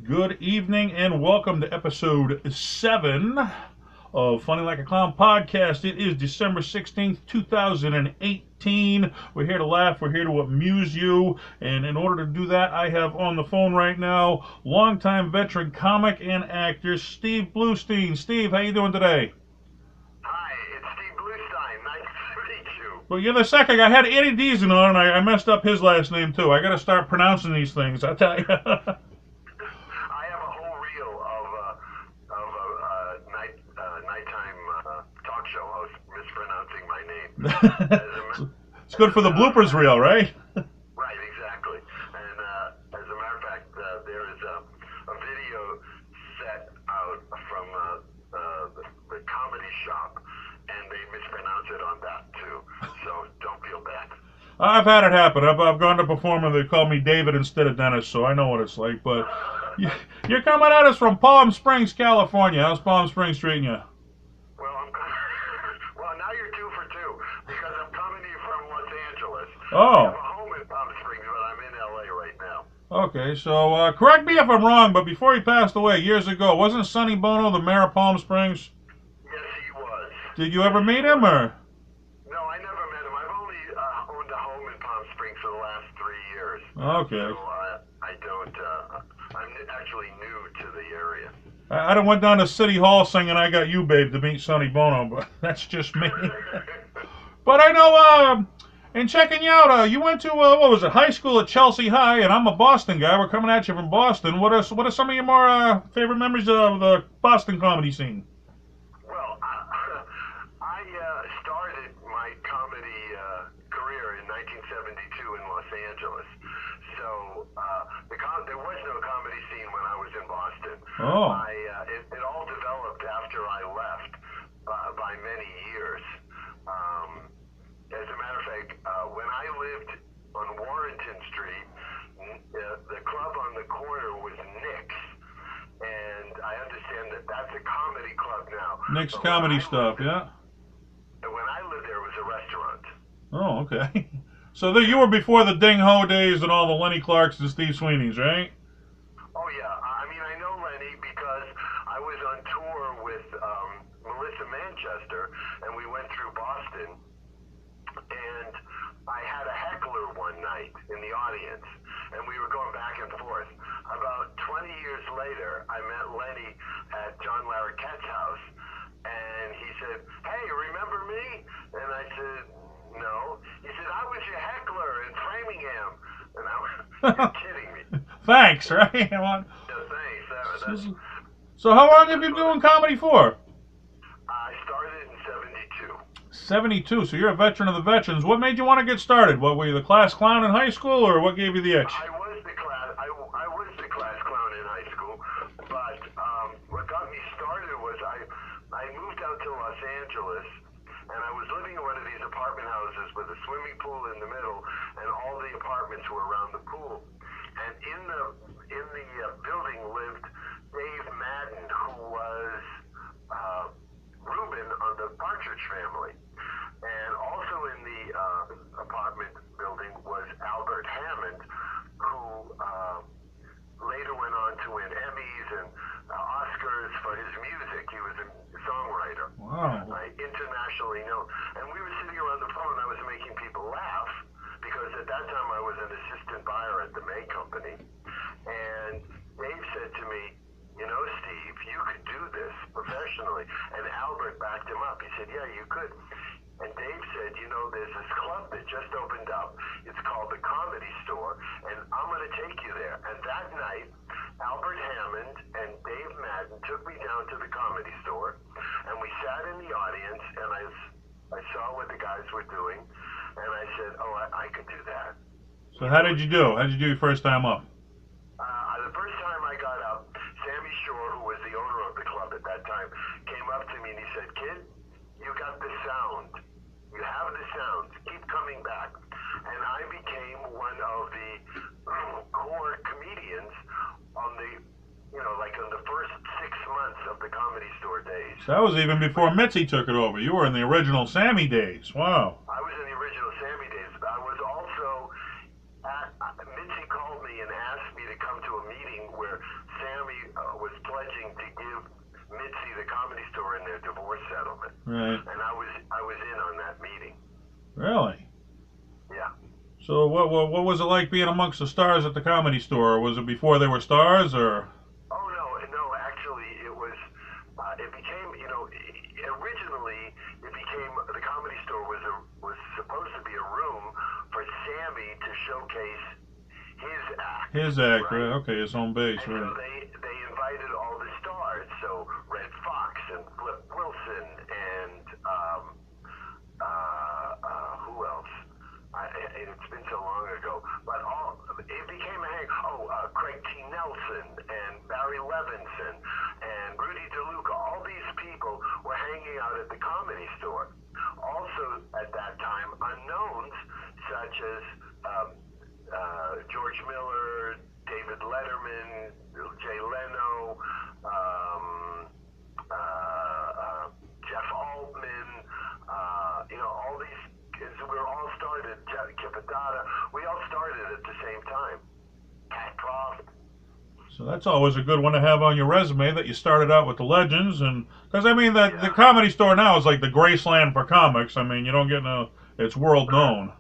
Good evening and welcome to episode 7 of Funny Like a Clown podcast. It is December 16th, 2018. We're here to laugh, we're here to amuse you, and in order to do that, I have on the phone right now longtime veteran comic and actor Steve Bluestein. Steve, how you doing today? Hi, it's Steve Bluestein. Nice to meet you. Well, you're the second. I had Eddie Deason on, and I messed up his last name too. I got to start pronouncing these things, I tell you. I have a whole reel of nighttime talk show host mispronouncing my name. It's good for the bloopers reel, right? Right, exactly. And as a matter of fact, there is a video set out from the comedy shop, and they mispronounce it on that too. So don't feel bad. I've had it happen. I've gone to perform and they call me David instead of Dennis, so I know what it's like. But you're coming at us from Palm Springs, California. How's Palm Springs treating you? Well, well, now you're 2 for 2 because I'm coming to you from Los Angeles. Oh. I have a home in Palm Springs, but I'm in LA right now. Okay, so correct me if I'm wrong, but before he passed away years ago, wasn't Sonny Bono the mayor of Palm Springs? Yes, he was. Did you ever meet him, or? No, I never met him. I've only owned a home in Palm Springs for the last 3 years. Okay. So I don't. I'm actually new to the area. I done went down to City Hall singing "I Got You, Babe" to meet Sonny Bono, but that's just me. But I know, in checking you out, you went to, what was it, high school at Chelsea High, and I'm a Boston guy. We're coming at you from Boston. What are some of your more favorite memories of the Boston comedy scene? Well, I started my comedy career in 1972 in Los Angeles. So there was no comedy scene when I was in Boston. Oh. It all developed after I left by many years. As a matter of fact, when I lived on Warrenton Street, the club on the corner was Nick's. And I understand that that's a comedy club now. Nick's Comedy Stuff, yeah? And when I lived there, it was a restaurant. Oh, okay. So you were before the Ding Ho days and all the Lenny Clarks and Steve Sweeney's, right? Oh, yeah. I mean, I know Lenny because I was on tour with Melissa Manchester, and we went through Boston. And I had a heckler one night in the audience, and we were going back and forth. About 20 years later, I met Lenny at John Larroquette's house, and he said, "Hey, remember me?" And I said, "No." He said, "I was your heckler in Framingham." And I was, "You're kidding me." Thanks, right? No, thanks. So how long have you been doing comedy for? I started in 72. 72, so you're a veteran of the veterans. What made you want to get started? What, were you the class clown in high school, or what gave you the itch? I was the class clown in high school, but what got me started was I moved out to Los Angeles, and I was living in one of these apartment houses with a swimming pool in the middle, and all the apartments were around the pool. And in the building lived Dave Madden, who was Reuben on the Partridge Family. And also in the apartment building was Albert Hammond, who later went on to win Emmys and Oscars for his music. He was a songwriter. Wow. Internationally known. And we were sitting around the phone. I was making people laugh because at that time I was an assistant buyer at the May Company. And Dave said to me, "You know, Steve, you could do this professionally." And Albert backed him up. He said, "Yeah, you could." And Dave said, "You know, there's this club that just opened up. It's called the Comedy Store, and I'm going to take you there." And that night, Albert Hammond and Dave Madden took me down to the Comedy Store, and we sat in the audience, and I saw what the guys were doing, and I said, "Oh, I could do that." So how did you do? How did you do your first time up? The first time I got up, Sammy Shore, who was the owner of the club at that time, came up to me and he said, "Kid, you got the sound. You have the sound. Keep coming back." And I became one of the core comedians on the first 6 months of the Comedy Store days. So that was even before Mitzi took it over. You were in the original Sammy days. Wow. I was in the original Sammy days. I was also Mitzi called me and asked me to come to a meeting where Sam Right. And I was in on that meeting. Really? Yeah. So what was it like being amongst the stars at the Comedy Store? Was it before they were stars, or? Oh no, actually it was. It became, originally it became the Comedy Store was supposed to be a room for Sammy to showcase his act. His act, right? right? Okay, his home base, And right? so they invited all the stars, so Red Fox and Flip Wilson and who else? It's been so long ago, but it became a hang. Craig T. Nelson and Barry Levinson and Rudy DeLuca. All these people were hanging out at the Comedy Store. Also at that time, unknowns such as George Miller, David Letterman, Jay Leno, Jeff Altman, all these kids. We were all started, Kipadata, we all started at the same time. Pat Proft. So that's always a good one to have on your resume, that you started out with the legends. And because I mean the Comedy Store now is like the Graceland for comics. I mean, you don't get it's world known.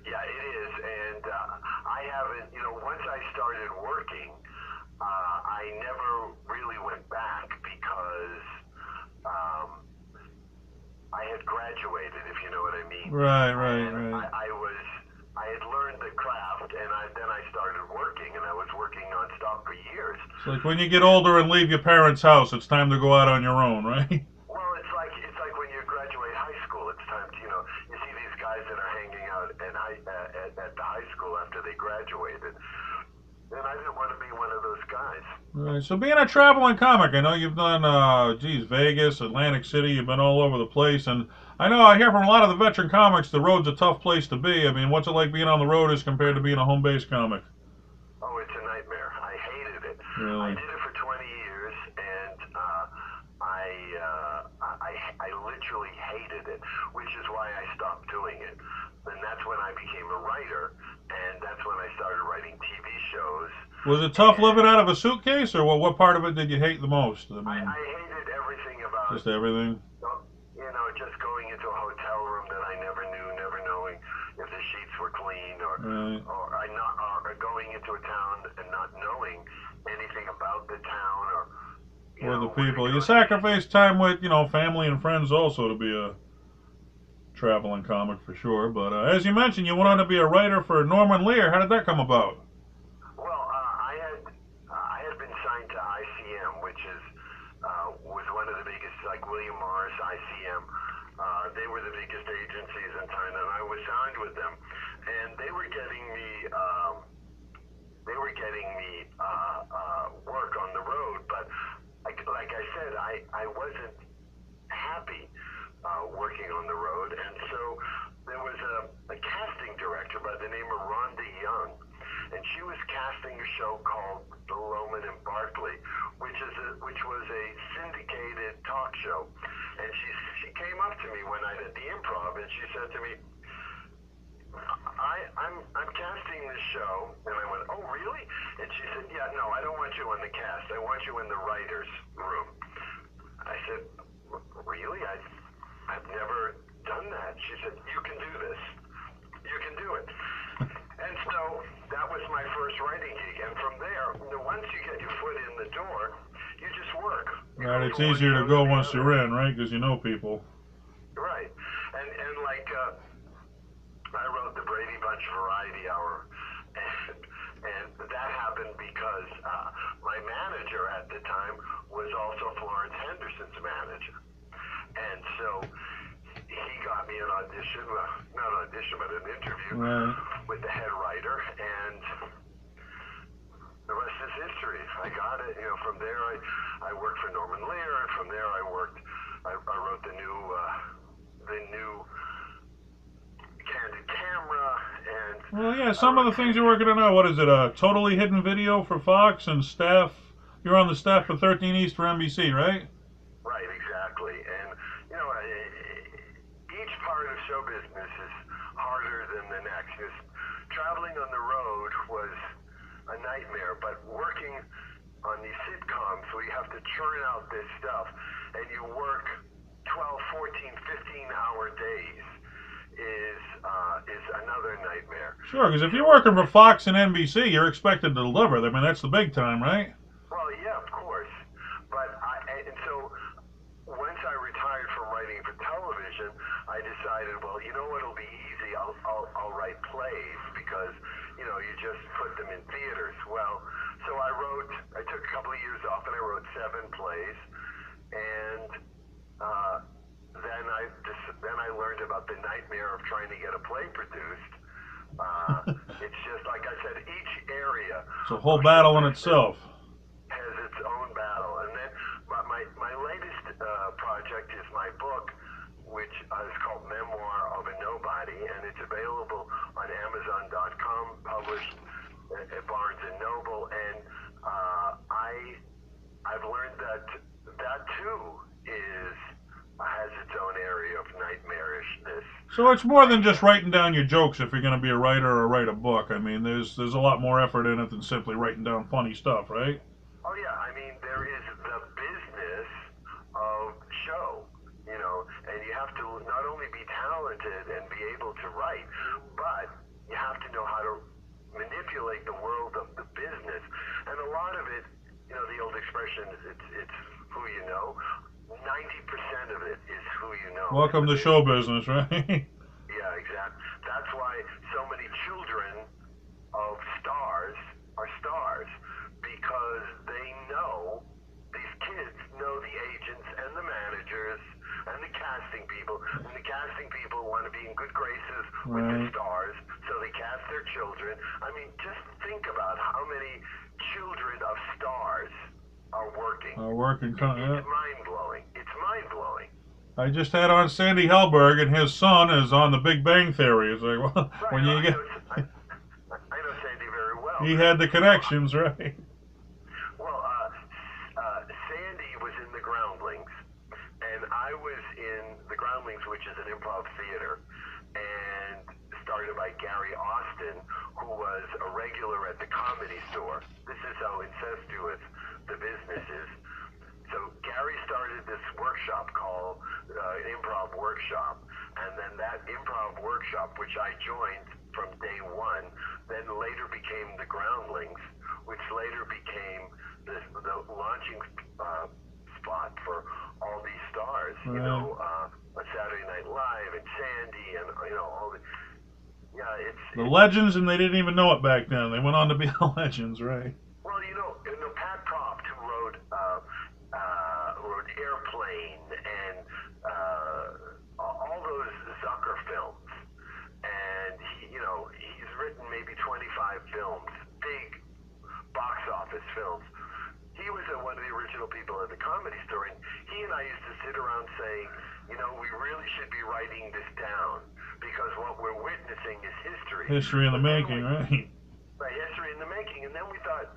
Yeah, it is, and I haven't. Once I started working, I never really went back because I had graduated, if you know what I mean. Right. I had learned the craft, and then I started working, and I was working nonstop for years. It's like when you get older and leave your parents' house, it's time to go out on your own, right? Well, it's like when you graduate high school. It's time to, you see these guys that are hanging out at the high school after they graduated. And I didn't want to be one of those guys. Right. So being a traveling comic, I know you've done, Vegas, Atlantic City. You've been all over the place, and I know I hear from a lot of the veteran comics the road's a tough place to be. I mean, what's it like being on the road as compared to being a home-based comic? Oh, it's a nightmare. I hated it. Really? I did it for 20 years, and I literally hated it, which is why I stopped doing it. And that's when I became a writer, and that's when I started writing TV shows. Was it tough living out of a suitcase, or what part of it did you hate the most? I mean, I hated everything about just everything. Just going into a hotel room that I never knew, never knowing if the sheets were clean, or going into a town and not knowing anything about the town or the people. You sacrifice time with, family and friends also to be a traveling comic for sure. But as you mentioned, you went on to be a writer for Norman Lear. How did that come about? Well, I had been signed to ICM, which was one of the biggest, like William Morris, ICM. They were the biggest agencies in town, and I was signed with them, and they were getting me work on the road. But like I said, I wasn't happy working on the road, and so there was a casting director by the name of Rhonda Young, and she was casting a show called The Loman and Barkley, which was a syndicated talk show. And she came up to me one night at the Improv, and she said to me, I'm casting this show. And I went, oh, really? And she said, yeah, no, I don't want you on the cast. I want you in the writer's room. I said, really? I've never done that. She said, you can do this. You can do it. And so that was my first writing gig. And from there, once you get your foot in the door, you just work. Right, it's easier to go once you're in, right? Because you know people. Right. And like, I wrote the Brady Bunch Variety Hour, and that happened because my manager at the time was also Florence Henderson's manager. And so he got me an audition, not an audition, but an interview with the head writer, and the rest is history. I got it. From there I worked for Norman Lear, and from there I wrote the new Candid Camera, and well, yeah, some of the things you're working on now. What is it? A Totally Hidden Video for Fox and staff. You're on the staff for 13 East for NBC, right? Right, exactly. And each part of show business is harder than the next. Because traveling on the road was a nightmare, but working on these sitcoms, we have to churn out this stuff, and you work 12, 14, 15-hour days is another nightmare. Sure, because if you're working for Fox and NBC, you're expected to deliver. I mean, that's the big time, right? Well, yeah, of course. But and so once I retired from writing for television, I decided, well, you know what'll be easy? I'll write plays because, you know, you just put them in theaters. Well, so I took a couple of years off and I wrote 7 plays. And then I learned about the nightmare of trying to get a play produced. It's just, like I said, each area. It's a whole battle in itself. Has its own battle. And then my latest project is my book, which is called Memoir of a Nobody, and it's available on Amazon.com, published at Barnes & Noble. And I've learned that too has its own area of nightmarishness. So it's more than just writing down your jokes if you're going to be a writer or write a book. I mean, there's a lot more effort in it than simply writing down funny stuff, right? Oh yeah, I mean, there is the business of show, you know, and you have to not only be talented and be able to write, but you have to know how to manipulate the world of the business. And a lot of it, you know, the old expression is it's who you know. 90% of it is who you know. Welcome to show business, right? Yeah, exactly. That's why so many children of stars are stars, because they know, these kids know the agents and the managers and the casting people, and the casting people want to be in good graces with the stars, so they cast their children. I mean, just think about how many children of stars are working. It's mind-blowing. It's mind-blowing. I just had on Sandy Helberg, and his son is on The Big Bang Theory. It's like, well, Right, when you I get... know Sandy very well. He had the connections, right? Well, Sandy was in the Groundlings, and I was in the Groundlings, which is an improv theater, and started by Gary Austin, who was a regular at the Comedy Store. This is how incestuous the business is. So Gary started this workshop called an improv workshop, and then that improv workshop, which I joined from day one, then later became the Groundlings, which later became the launching spot for all these stars. Right. You know, on Saturday Night Live and Sandy, and you know all the. Yeah, it's The legends, and they didn't even know it back then. They went on to be the legends, right? Well, you know Pat Proft, who wrote Airplane and all those Zucker films, and he's written maybe 25 films, big box office films. He was one of the original people at the Comedy Store, and he and I used to sit around saying, you know, we really should be writing this down, because what we're witnessing is history. History in the making, right? Right, history in the making. And then we thought,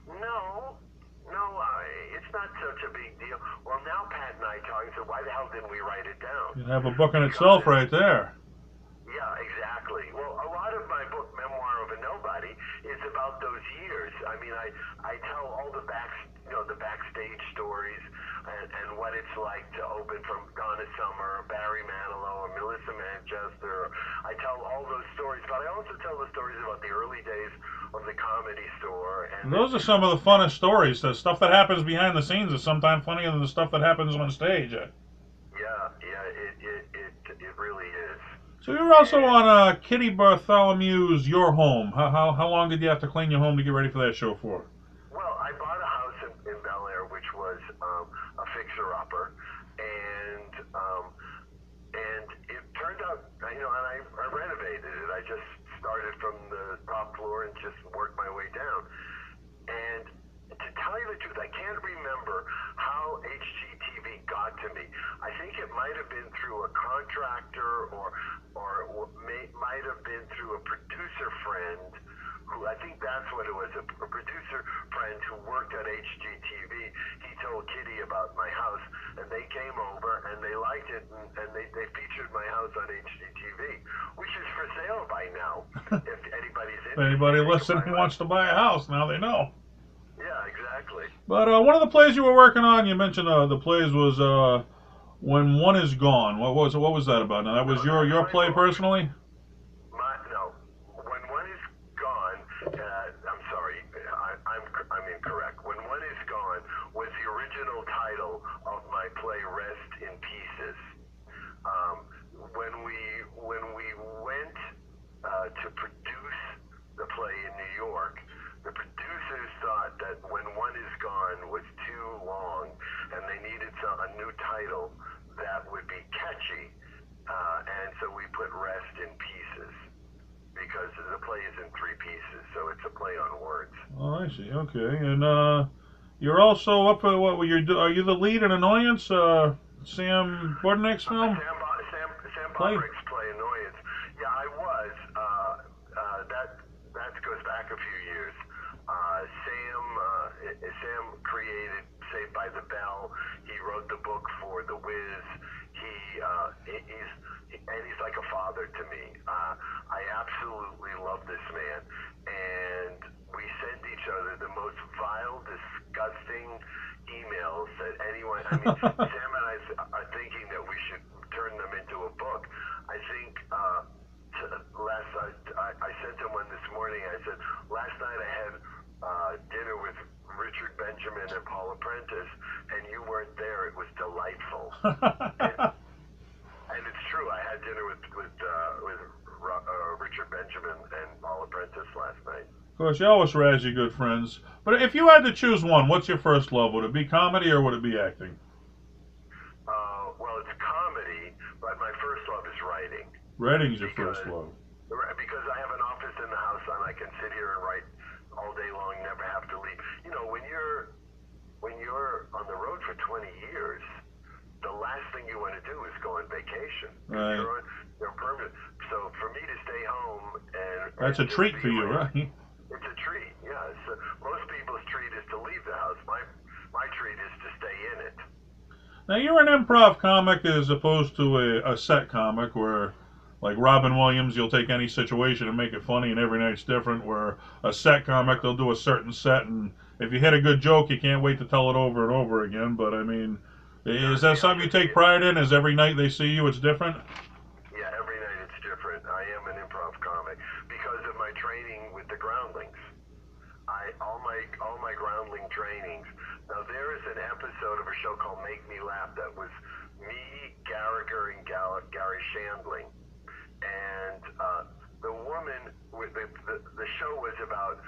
no, it's not such a big deal. Well, now Pat and I talking, so why the hell didn't we write it down? You'd have a book in itself right there. Yeah, exactly. Well, a lot of my book, Memoir of a Nobody, is about those years. I mean, I tell all the backstage stories and what it's like to open from Donna Summer, Barry Manilow, or Melissa Manchester. I tell all those stories, but I also tell the stories about the early days of the Comedy Store. And those are some of the funnest stories. The stuff that happens behind the scenes is sometimes funnier than the stuff that happens on stage. Yeah, it really is. So you were also on Kitty Bartholomew's Your Home. How long did you have to clean your home to get ready for that show for? Well, I bought a house in Bel Air, which was a fixer-upper, and it turned out, and I renovated it. I just started from the top floor and just worked my way down. And to tell you the truth, I can't remember how HGTV got to me. I think it might have been through a contractor, or might have been through a producer friend, who, I think that's what it was, a producer friend who worked at HGTV. He told Kitty about my house, and they came over, and they liked it, and they featured my house on HGTV, which is for sale by now, if anybody's interested. If anybody listening wants to buy a house, now they know. Yeah, exactly. But one of the plays you were working on, you mentioned the plays was When One Is Gone. What was that about? Now that was your play personally? No. When One Is Gone, I'm sorry, I'm incorrect. When One Is Gone was the original title of my play Rest in Pieces. When we went to produce the play in New York, the producers thought that When One Is Gone was too long, and they needed a new title that would be catchy, and so we put Rest in Pieces, because the play is in 3 pieces, so it's a play on words. Oh, I see. Okay, and you're also up for what? Are you the lead in Annoyance? Sam Bordenek's film? Sam Broderick's play Annoyance. Yeah, I was. That goes back a few years. Sam created Saved by the Bell. He wrote the book for The Wiz. He's like a father to me. I absolutely love this man, and we send each other the most vile, disgusting emails that anyone. I mean, Sam and I are thinking that we should turn them into a book. I think I sent him one this morning. I said, last night I had dinner with Richard Benjamin and Paula Prentice, and you weren't there. It was delightful. And it's true. I had dinner with Richard Benjamin and Paula Prentice last night. Of course, you always razz your good friends. But if you had to choose one, what's your first love? Would it be comedy or would it be acting? Well, it's comedy, but my first love is writing. Writing's your first love. Because I have an office in the house and I can sit here and write all day long, never have to leave. You know, when you're on the road for 20 years, the last thing you want to do is go on vacation. Right. You're permanent. So for me to stay home that's a treat for you, right? It's a treat. Yeah. Most people's treat is to leave the house. My treat is to stay in it. Now you're an improv comic as opposed to a set comic where, like Robin Williams, you'll take any situation and make it funny, and every night's different. Where a set comic, they'll do a certain set, and if you hit a good joke, you can't wait to tell it over and over again. But I mean, is that something you take pride in? Is every night they see you, it's different? Yeah, every night it's different. I am an improv comic because of my training with the Groundlings. All my Groundling trainings. Now there is an episode of a show called Make Me Laugh that was me, Gallagher, and Gary Shandling. And the woman, the show was about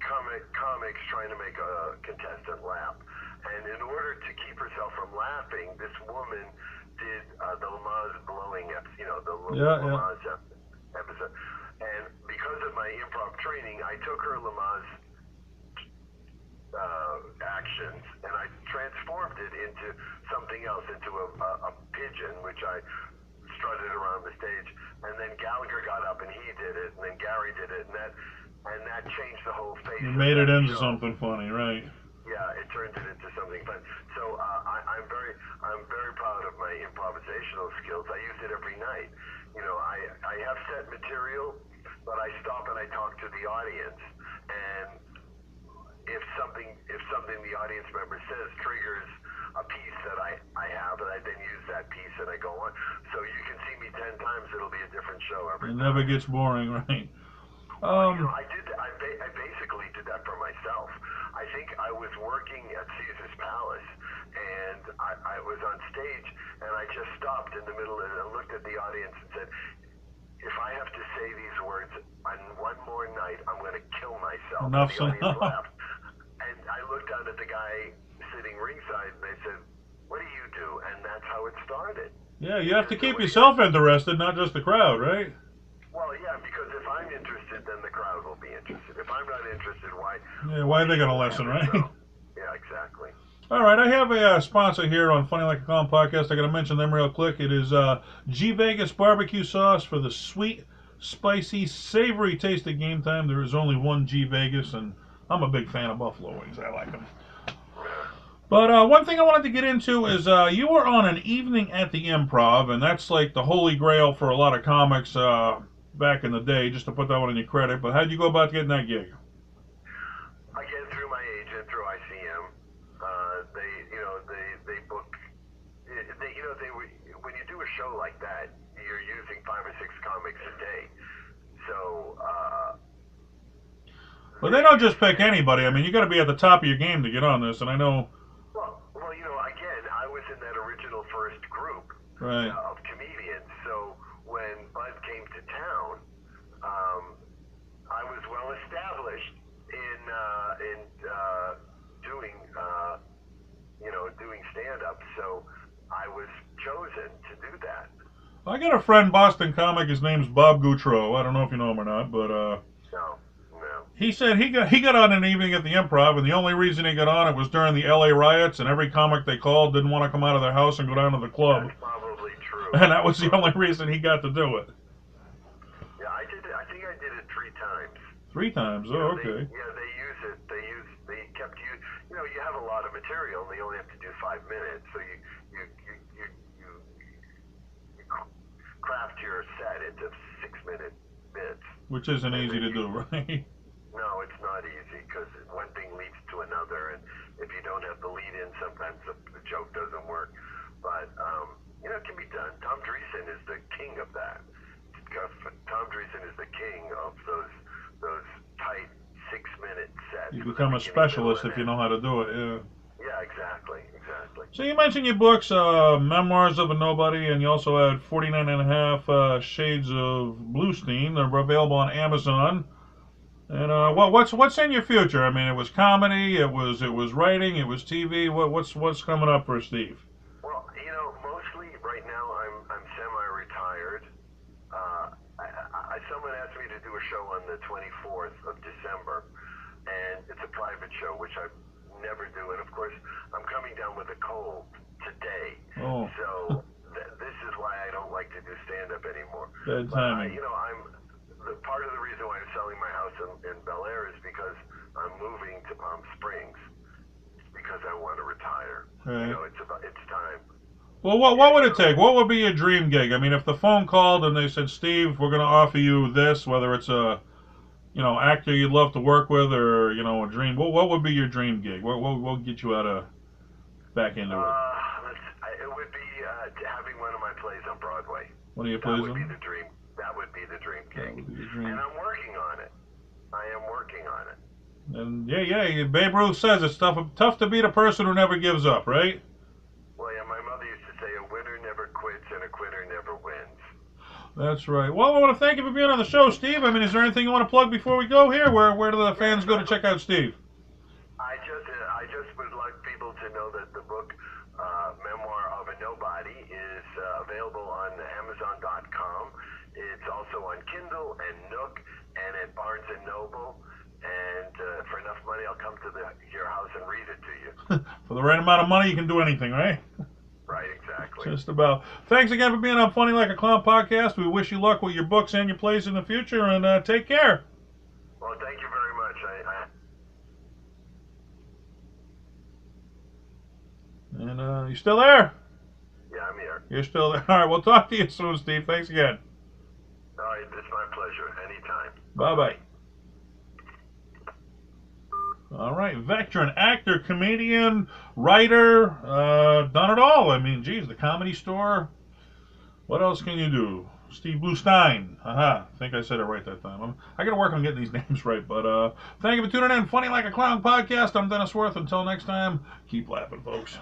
comics trying to make a contestant laugh. And in order to keep herself from laughing, this woman did the Lamaze blowing episode, Lamaze episode. And because of my improv training, I took her Lamaze actions and I transformed it into something else, into a pigeon, which I strutted around the stage, and then Gallagher got up and he did it, and then Gary did it, and that changed the whole face. You made it into something funny, right? Yeah, it turned it into something fun. So I'm very proud of my improvisational skills. I use it every night. You know, I have set material, but I stop and I talk to the audience, and if something the audience member says triggers a piece that I have, and I then use that piece and I go on. So you can see me 10 times; it'll be a different show every time. It never gets boring, right? I basically did that for myself. I think I was working at Caesar's Palace, and I was on stage, and I just stopped in the middle and I looked at the audience and said, if I have to say these words on one more night, I'm going to kill myself. Enough's and the audience enough. laughed. And I looked down at the guy sitting ringside, and they said, what do you do? And that's how it started. Yeah, you have to keep yourself interested, not just the crowd, right? Well, yeah, because if I'm interested, then the crowd will be interested. If I'm not interested, why? Yeah, why are they going to listen, right? Yeah, exactly. All right, I have a sponsor here on Funny Like a Clown podcast. I got to mention them real quick. It is G Vegas barbecue sauce for the sweet, spicy, savory taste of game time. There is only one G Vegas, and I'm a big fan of buffalo wings. I like them. But one thing I wanted to get into is you were on an evening at the Improv, and that's like the holy grail for a lot of comics back in the day, just to put that one in your credit. But how did you go about getting that gig? I get it through my agent, through ICM. They book. when you do a show like that, you're using 5 or 6 comics a day. So, well, they don't just pick anybody. I mean, you got to be at the top of your game to get on this, and I know. Well, again, I was in that original first group of comedians. So when Bud came to town, I was well established in doing stand-up. So I was chosen to do that. I got a friend, Boston comic. His name's Bob Goutreau. I don't know if you know him or not, but No. he said he got on an evening at the Improv, and the only reason he got on it was during the L.A. riots, and every comic they called didn't want to come out of their house and go down to the club. That's probably true. And that was the only reason he got to do it. Yeah, I did it. I think I did it 3 times. 3 times? Oh, okay. They use it. They kept you. You have a lot of material, and they only have to do 5 minutes. So you craft your set into 6-minute bits. Which isn't easy to do, right? No, it's not easy because one thing leads to another, and if you don't have the lead in, sometimes the joke doesn't work. But it can be done. Tom Dreesen is the king of that. Tom Dreesen is the king of those tight 6-minute sets. You become a specialist if you know how to do it. Yeah. Yeah, exactly. So you mentioned your books, Memoirs of a Nobody, and you also had 49 and a half Shades of Bluestein. They're available on Amazon. And what's in your future? I mean, it was comedy, it was writing, it was TV. What's coming up for Steve? Well, mostly right now I'm semi-retired. Someone asked me to do a show on the 24th of December, and it's a private show, which I never do. And of course, I'm coming down with a cold today. Oh. So this is why I don't like to do stand-up anymore. Bad timing. Part of the reason why I'm selling my house in Bel Air is because I'm moving to Palm Springs because I want to retire. Right. It's time. Well, what would it take? What would be your dream gig? I mean, if the phone called and they said, Steve, we're going to offer you this, whether it's a actor you'd love to work with or, a dream, what would be your dream gig? What would get you back into it? It would be having one of my plays on Broadway. One of your plays? That would be the dream. That would be the dream gig. And I'm working on it. I am working on it. And yeah. Babe Ruth says it's tough to beat a person who never gives up, right? Well, yeah, my mother used to say a winner never quits and a quitter never wins. That's right. Well, I want to thank you for being on the show, Steve. I mean, is there anything you want to plug before we go here? Where do the fans go to check out Steve? I just would like people to know that the book, Memoir of a Nobody, is available on Amazon.com. It's also on Kindle and Nook and at Barnes & Noble. And for enough money, I'll come to your house and read it to you. For the right amount of money, you can do anything, right? Right, exactly. Just about. Thanks again for being on Funny Like a Clown podcast. We wish you luck with your books and your plays in the future, and take care. Well, thank you very much. And you still there? Yeah, I'm here. You're still there. All right, we'll talk to you soon, Steve. Thanks again. All right, it's my pleasure. Anytime. Bye-bye. All right, veteran actor, comedian, writer, done it all. I mean, geez, the Comedy Store. What else can you do? Steve Bluestein. I think I said it right that time. I got to work on getting these names right. But thank you for tuning in. Funny Like a Clown podcast. I'm Dennis Wirth. Until next time, keep laughing, folks.